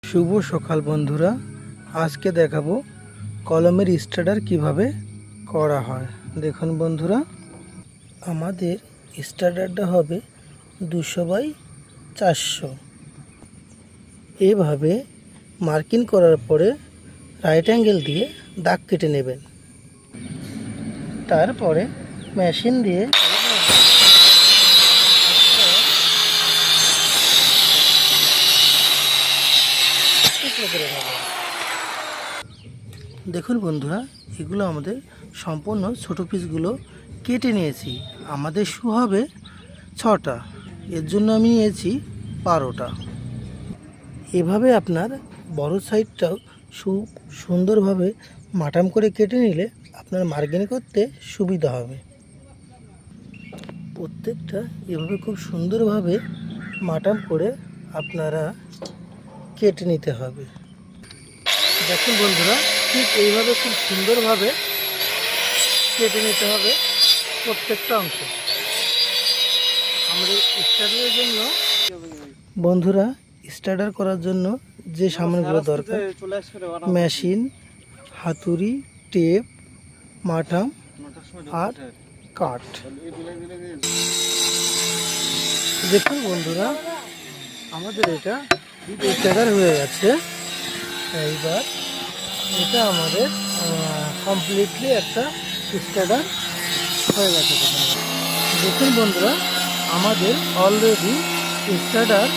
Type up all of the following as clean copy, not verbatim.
শুভ সকাল বন্ধুরা, আজকে দেখাবো কলমের স্টার্টার কিভাবে করা হয়। দেখুন বন্ধুরা, আমাদের স্টার্টারটা হবে 200/400। এভাবে মার্কিং করার পরে রাইট অ্যাঙ্গেল দিয়ে দাগ কেটে নেবেন। তারপরে মেশিন দিয়ে দেখুন বন্ধুরা, এগুলো আমাদের সম্পূর্ণ ছোট পিসগুলো কেটে নিয়েছি। আমাদের শু হবে 6টা, এর জন্য আমি নিয়েছি 12টা। এভাবে আপনার বড় সাইডটাও সুন্দরভাবে মাটাম করে কেটে নিলে আপনার মার্কিং করতে সুবিধা হবে। প্রত্যেকটা এভাবে খুব সুন্দরভাবে মাটাম করে আপনারা কেটে নিতে হবে। দেখুন বন্ধুরা, ঠিক এইভাবে খুব সুন্দরভাবে কেটে নিতে হবে প্রত্যেকটা অংশ। আমাদের স্টার্টারের জন্য বন্ধুরা, স্টার্টার করার জন্য যে সামানগুলো দরকার: মেশিন, হাতুড়ি, টেপ, মাটাম আর কাঠ। দেখুন বন্ধুরা, আমাদের এটা স্টার্টার হয়ে গেছে। এইবার এটা আমাদের কমপ্লিটলি একটা স্টার্টার হয়ে গেছে। দেখুন বন্ধুরা, আমাদের অলরেডি স্টার্টার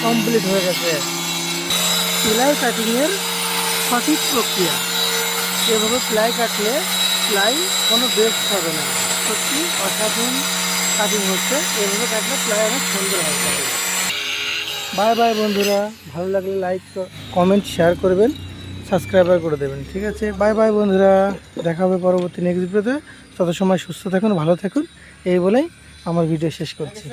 কমপ্লিট হয়ে গেছে। প্লাই কাটিংয়ের সঠিক প্রক্রিয়া, এভাবে প্লাই কাটলে প্লাই কোনো বেস্ট হবে না। সত্যি অসাধারণ কাটিং হচ্ছে। এভাবে কাটলে প্লাই অনেক সুন্দর হবে। বাই বাই বন্ধুরা, ভালো লাগলে লাইক, কমেন্ট, শেয়ার করবেন, সাবস্ক্রাইবার করে দেবেন। ঠিক আছে, বাই বাই বন্ধুরা, দেখা হবে পরবর্তী নেক্সট ভিডিওতে। তত সময় সুস্থ থাকুন, ভালো থাকুন, এই বলেই আমার ভিডিও শেষ করছি।